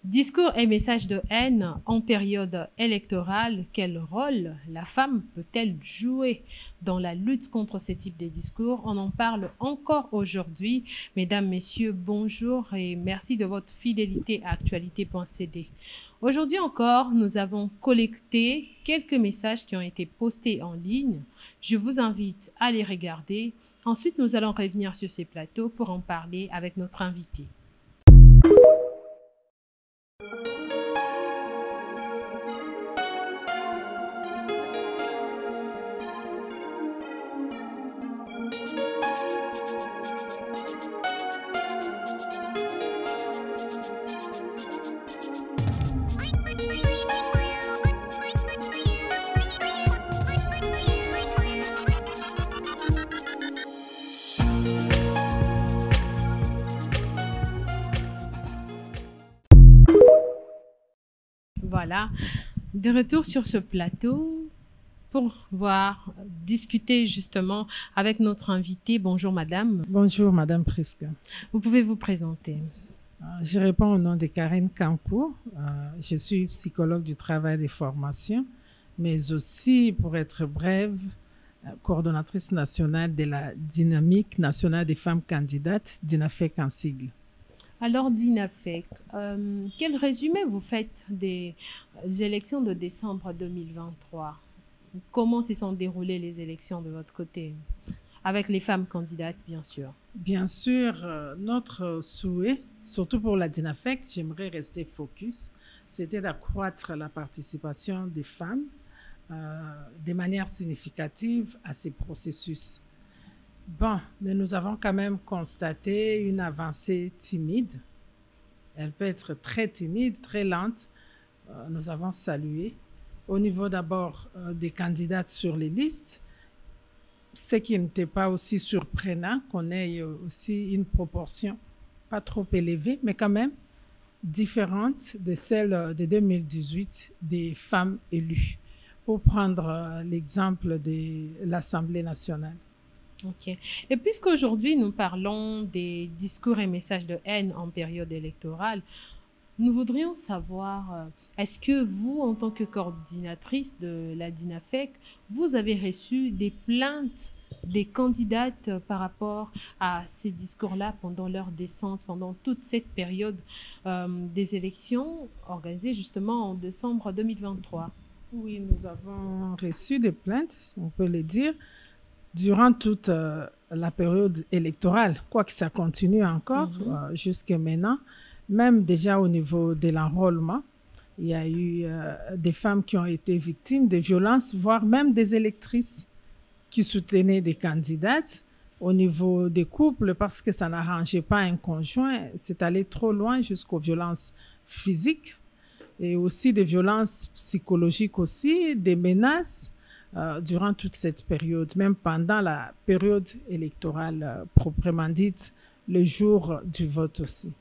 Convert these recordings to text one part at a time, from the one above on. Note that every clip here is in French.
Discours et messages de haine en période électorale, quel rôle la femme peut-elle jouer dans la lutte contre ce type de discours? On en parle encore aujourd'hui. Mesdames, Messieurs, bonjour et merci de votre fidélité à actualité.cd. Aujourd'hui encore, nous avons collecté quelques messages qui ont été postés en ligne. Je vous invite à les regarder. Ensuite, nous allons revenir sur ces plateaux pour en parler avec notre invité. Voilà, de retour sur ce plateau pour discuter justement avec notre invité. Bonjour madame. Bonjour madame Prisca. Vous pouvez vous présenter? Je réponds au nom de Karine Kankou. Je suis psychologue du travail et des formations, mais aussi, pour être brève, coordonnatrice nationale de la dynamique nationale des femmes candidates, DINAFEC en sigle. Alors, DINAFEC, quel résumé vous faites des élections de décembre 2023? Comment se sont déroulées les élections de votre côté? Avec les femmes candidates, bien sûr. Bien sûr, notre souhait, surtout pour la DINAFEC, j'aimerais rester focus, c'était d'accroître la participation des femmes de manière significative à ces processus. Bon, mais nous avons quand même constaté une avancée timide. Elle peut être très timide, très lente. Nous avons salué. Au niveau d'abord des candidates sur les listes, ce qui n'était pas aussi surprenant qu'on ait aussi une proportion pas trop élevée, mais quand même différente de celle de 2018 des femmes élues. Pour prendre l'exemple de l'Assemblée nationale. Ok. Et puisqu'aujourd'hui, nous parlons des discours et messages de haine en période électorale, nous voudrions savoir, est-ce que vous, en tant que coordinatrice de la DINAFEC, vous avez reçu des plaintes des candidates par rapport à ces discours-là pendant leur descente, pendant toute cette période des élections organisées justement en décembre 2023? Oui, nous avons reçu des plaintes, on peut le dire, durant toute la période électorale, quoique ça continue encore jusqu'à maintenant. Même déjà au niveau de l'enrôlement, il y a eu des femmes qui ont été victimes de violences, voire même des électrices qui soutenaient des candidates. Au niveau des couples, parce que ça n'arrangeait pas un conjoint, c'est allé trop loin jusqu'aux violences physiques et aussi des violences psychologiques aussi, des menaces. Durant toute cette période, même pendant la période électorale proprement dite, le jour du vote aussi,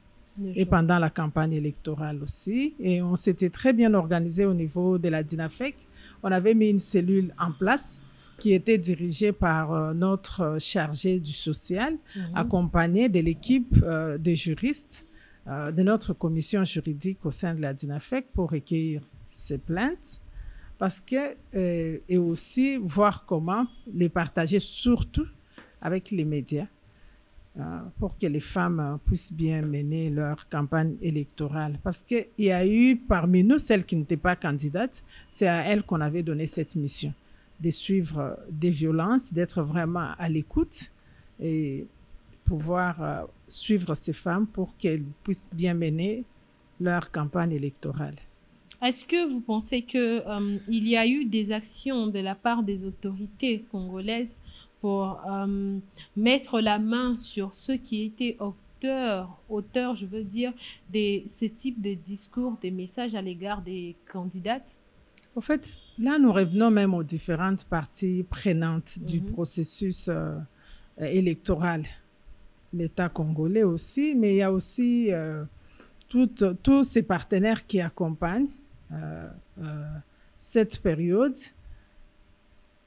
et pendant la campagne électorale aussi. Et on s'était très bien organisé au niveau de la DINAFEC. On avait mis une cellule en place qui était dirigée par notre chargé du social, accompagné de l'équipe des juristes de notre commission juridique au sein de la DINAFEC pour recueillir ces plaintes. Parce que, et aussi voir comment les partager, surtout avec les médias, pour que les femmes puissent bien mener leur campagne électorale. Parce qu'il y a eu parmi nous, celles qui n'étaient pas candidates, c'est à elles qu'on avait donné cette mission, de suivre des violences, d'être vraiment à l'écoute et pouvoir suivre ces femmes pour qu'elles puissent bien mener leur campagne électorale. Est-ce que vous pensez qu'il y a eu des actions de la part des autorités congolaises pour mettre la main sur ceux qui étaient auteurs, je veux dire, de ce type de discours, des messages à l'égard des candidates? En fait, là, nous revenons même aux différentes parties prenantes du processus électoral. L'État congolais aussi, mais il y a aussi tous ces partenaires qui accompagnent cette période.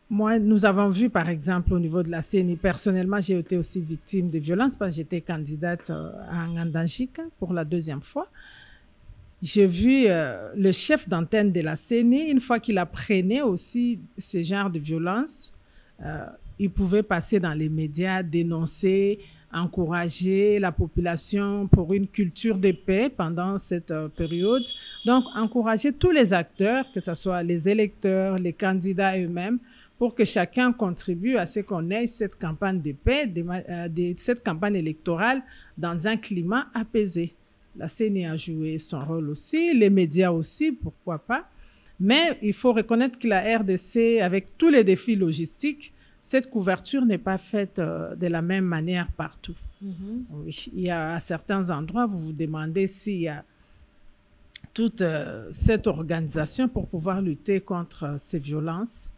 Moi, nous avons vu, par exemple, au niveau de la CENI, personnellement, j'ai été aussi victime de violences parce que j'étais candidate à Ngandajika pour la deuxième fois. J'ai vu le chef d'antenne de la CENI, une fois qu'il apprenait aussi ce genre de violence, il pouvait passer dans les médias, dénoncer, encourager la population pour une culture de paix pendant cette période. Donc, encourager tous les acteurs, que ce soit les électeurs, les candidats eux-mêmes, pour que chacun contribue à ce qu'on ait cette campagne de paix, cette campagne électorale dans un climat apaisé. La CENI a joué son rôle aussi, les médias aussi, pourquoi pas. Mais il faut reconnaître que la RDC, avec tous les défis logistiques, cette couverture n'est pas faite de la même manière partout. Oui, il y a à certains endroits, vous vous demandez s'il y a toute cette organisation pour pouvoir lutter contre ces violences.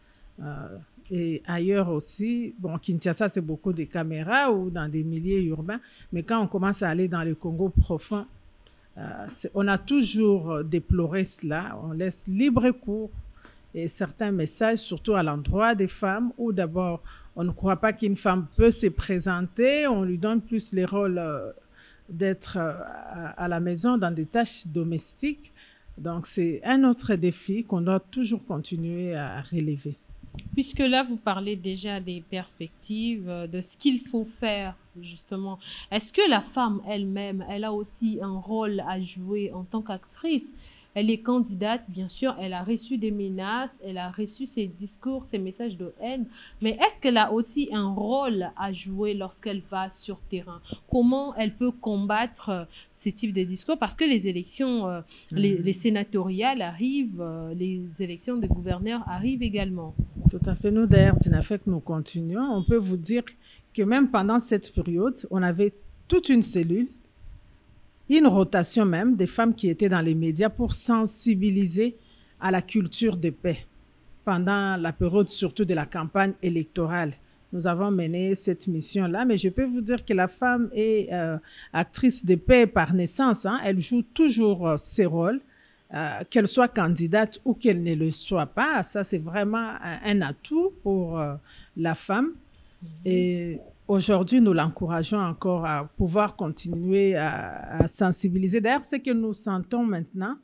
Et ailleurs aussi, bon, Kinshasa, c'est beaucoup de caméras ou dans des milieux urbains, mais quand on commence à aller dans le Congo profond, on a toujours déploré cela. On laisse libre cours et certains messages, surtout à l'endroit des femmes, où d'abord, on ne croit pas qu'une femme peut se présenter, on lui donne plus les rôles d'être à la maison dans des tâches domestiques. Donc, c'est un autre défi qu'on doit toujours continuer à relever. Puisque là, vous parlez déjà des perspectives, de ce qu'il faut faire, justement. Est-ce que la femme elle-même, elle a aussi un rôle à jouer en tant qu'actrice? Elle est candidate, bien sûr, elle a reçu des menaces, elle a reçu ses discours, ses messages de haine, mais est-ce qu'elle a aussi un rôle à jouer lorsqu'elle va sur terrain? Comment elle peut combattre ce type de discours? Parce que les élections, les sénatoriales arrivent, les élections des gouverneurs arrivent également. Tout à fait. Nous, d'ailleurs, Tinafec, nous continuons. On peut vous dire que même pendant cette période, on avait toute une cellule, une rotation même des femmes qui étaient dans les médias pour sensibiliser à la culture de paix. Pendant la période surtout de la campagne électorale, nous avons mené cette mission-là, mais je peux vous dire que la femme est actrice de paix par naissance. Hein. Elle joue toujours ses rôles, qu'elle soit candidate ou qu'elle ne le soit pas. Ça, c'est vraiment un atout pour la femme. Et aujourd'hui, nous l'encourageons encore à pouvoir continuer à sensibiliser. D'ailleurs, ce que nous sentons maintenant,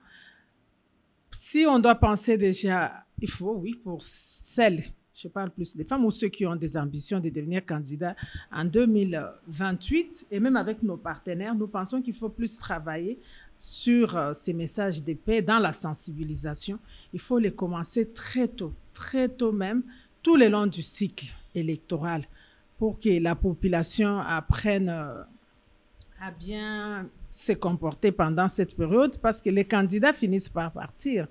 si on doit penser déjà, il faut, oui, pour celles, je parle plus des femmes ou ceux qui ont des ambitions de devenir candidats en 2028, et même avec nos partenaires, nous pensons qu'il faut plus travailler sur ces messages de paix dans la sensibilisation. Il faut les commencer très tôt même, tout le long du cycle électoral, pour que la population apprenne à bien se comporter pendant cette période, parce que les candidats finissent par partir.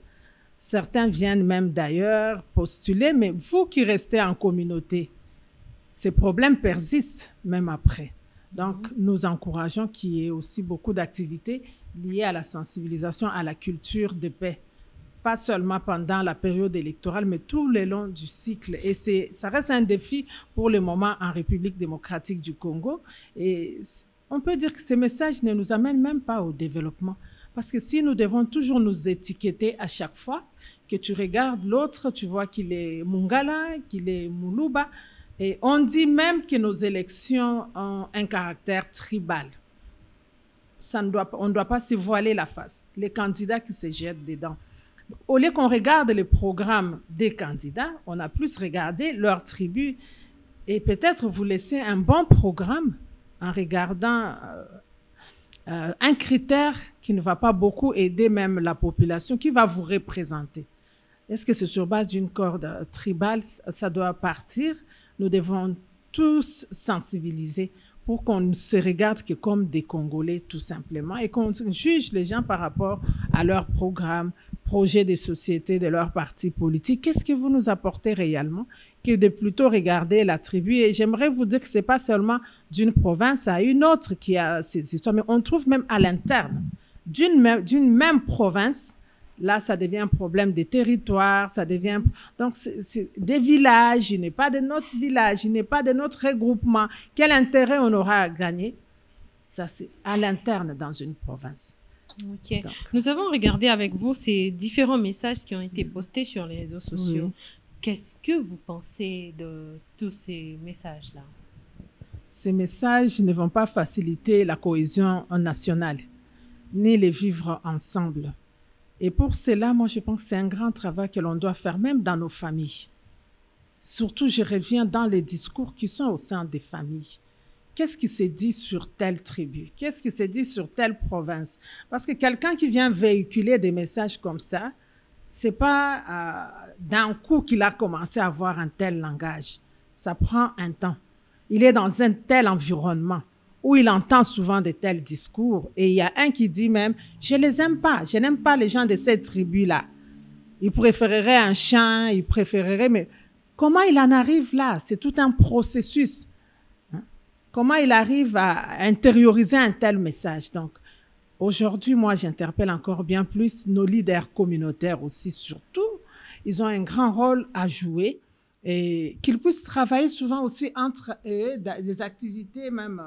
Certains viennent même d'ailleurs postuler, mais vous qui restez en communauté, ces problèmes persistent même après. Donc, nous encourageons qu'il y ait aussi beaucoup d'activités liées à la sensibilisation, à la culture de paix. Pas seulement pendant la période électorale, mais tout le long du cycle. Et ça reste un défi pour le moment en République démocratique du Congo. Et on peut dire que ces messages ne nous amènent même pas au développement. Parce que si nous devons toujours nous étiqueter à chaque fois, que tu regardes l'autre, tu vois qu'il est Mungala, qu'il est Muluba. Et on dit même que nos élections ont un caractère tribal. On ne doit pas se voiler la face. Les candidats qui se jettent dedans. Au lieu qu'on regarde les programmes des candidats, on a plus regardé leur tribu et peut-être vous laisser un bon programme en regardant un critère qui ne va pas beaucoup aider même la population, qui va vous représenter. Est-ce que c'est sur base d'une corde tribale? Ça doit partir. Nous devons tous sensibiliser pour qu'on ne se regarde que comme des Congolais tout simplement et qu'on juge les gens par rapport à leur programme, projet de société, de leur parti politique. Qu'est-ce que vous nous apportez réellement? Que de plutôt regarder la tribu. Et j'aimerais vous dire que ce n'est pas seulement d'une province à une autre qui a ces histoires, mais on trouve même à l'interne d'une même province. Là, ça devient un problème des territoires, ça devient... Donc, c'est des villages, il n'est pas de notre village, il n'est pas de notre regroupement. Quel intérêt on aura à gagner? Ça, c'est à l'interne dans une province. Ok. Donc, nous avons regardé avec vous ces différents messages qui ont été postés sur les réseaux sociaux. Oui. Qu'est-ce que vous pensez de tous ces messages-là? Ces messages ne vont pas faciliter la cohésion nationale. ni les vivre ensemble. Et pour cela, moi, je pense que c'est un grand travail que l'on doit faire, même dans nos familles. Surtout, je reviens dans les discours qui sont au sein des familles. Qu'est-ce qui s'est dit sur telle tribu? Qu'est-ce qui s'est dit sur telle province? Parce que quelqu'un qui vient véhiculer des messages comme ça, c'est pas d'un coup qu'il a commencé à avoir un tel langage. Ça prend un temps. Il est dans un tel environnement où il entend souvent de tels discours. Et il y a un qui dit même, je les aime pas, je n'aime pas les gens de cette tribu-là. Il préférerait un chien, il préférerait... Mais comment il en arrive là? C'est tout un processus. Comment il arrive à intérioriser un tel message? Donc, aujourd'hui, moi, j'interpelle encore bien plus nos leaders communautaires aussi, surtout. Ils ont un grand rôle à jouer et qu'ils puissent travailler souvent aussi entre eux, des activités même...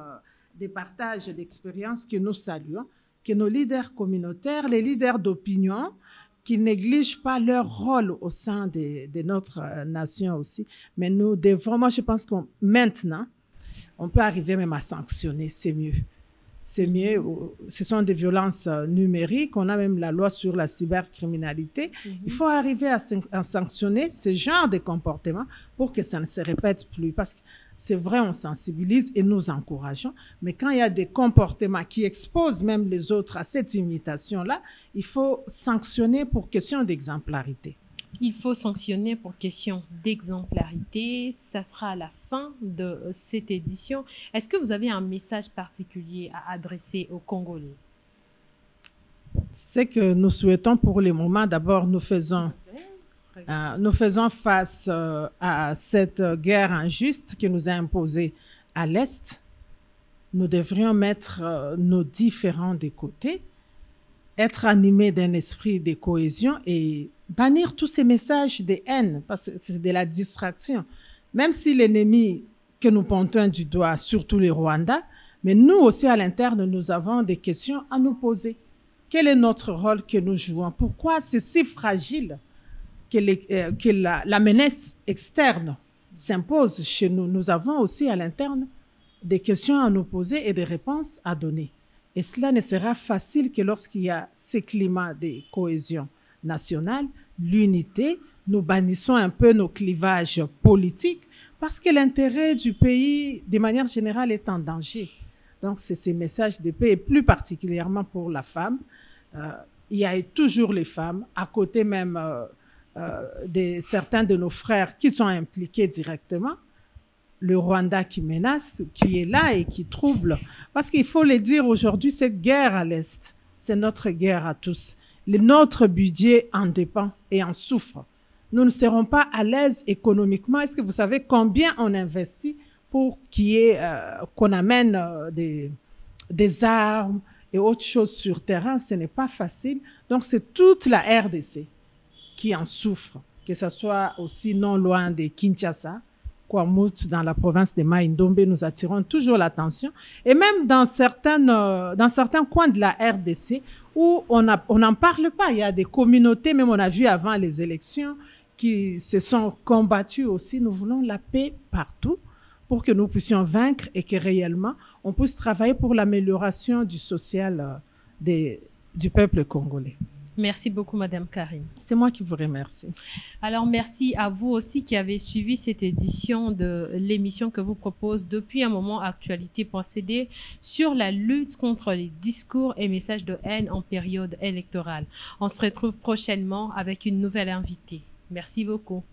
des partages d'expériences que nous saluons, que nos leaders communautaires, les leaders d'opinion, qui ne négligent pas leur rôle au sein de notre nation aussi. Mais nous devons, moi je pense que maintenant, on peut arriver même à sanctionner, c'est mieux. C'est mieux, ce sont des violences numériques, on a même la loi sur la cybercriminalité. Il faut arriver à sanctionner ce genre de comportement pour que ça ne se répète plus. Parce que c'est vrai, on sensibilise et nous encourageons, mais quand il y a des comportements qui exposent même les autres à cette imitation-là, il faut sanctionner pour question d'exemplarité. Il faut sanctionner pour question d'exemplarité. Ça sera à la fin de cette édition. Est-ce que vous avez un message particulier à adresser aux Congolais? C'est que nous souhaitons pour le moment, d'abord, nous faisons face à cette guerre injuste qui nous a imposée à l'Est. Nous devrions mettre nos différends de côté, être animés d'un esprit de cohésion et bannir tous ces messages de haine, parce que c'est de la distraction. Même si l'ennemi que nous pointons du doigt, surtout les Rwandais, mais nous aussi à l'interne, nous avons des questions à nous poser. Quel est notre rôle que nous jouons? Pourquoi c'est si fragile que la menace externe s'impose chez nous? Nous avons aussi à l'interne des questions à nous poser et des réponses à donner. Et cela ne sera facile que lorsqu'il y a ce climat de cohésion nationale, l'unité, nous bannissons un peu nos clivages politiques parce que l'intérêt du pays, de manière générale, est en danger. Donc, c'est ces messages de paix, et plus particulièrement pour la femme. Il y a toujours les femmes, à côté même de certains de nos frères qui sont impliqués directement. Le Rwanda qui menace, qui est là et qui trouble. Parce qu'il faut le dire aujourd'hui, cette guerre à l'Est, c'est notre guerre à tous. Notre budget en dépend et en souffre. Nous ne serons pas à l'aise économiquement. Est-ce que vous savez combien on investit pour qu'on amène des armes et autres choses sur terrain? Ce n'est pas facile. Donc, c'est toute la RDC qui en souffre, que ce soit aussi non loin de Kinshasa, Kwamut, dans la province de Mai-Ndombe, nous attirons toujours l'attention. Et même dans certains coins de la RDC où on n'en parle pas. Il y a des communautés, même on a vu avant les élections, qui se sont combattues aussi. Nous voulons la paix partout pour que nous puissions vaincre et que réellement, on puisse travailler pour l'amélioration du social du peuple congolais. Merci beaucoup, Madame Karine. C'est moi qui vous remercie. Alors, merci à vous aussi qui avez suivi cette édition de l'émission que vous propose depuis un moment Actualité.cd sur la lutte contre les discours et messages de haine en période électorale. On se retrouve prochainement avec une nouvelle invitée. Merci beaucoup.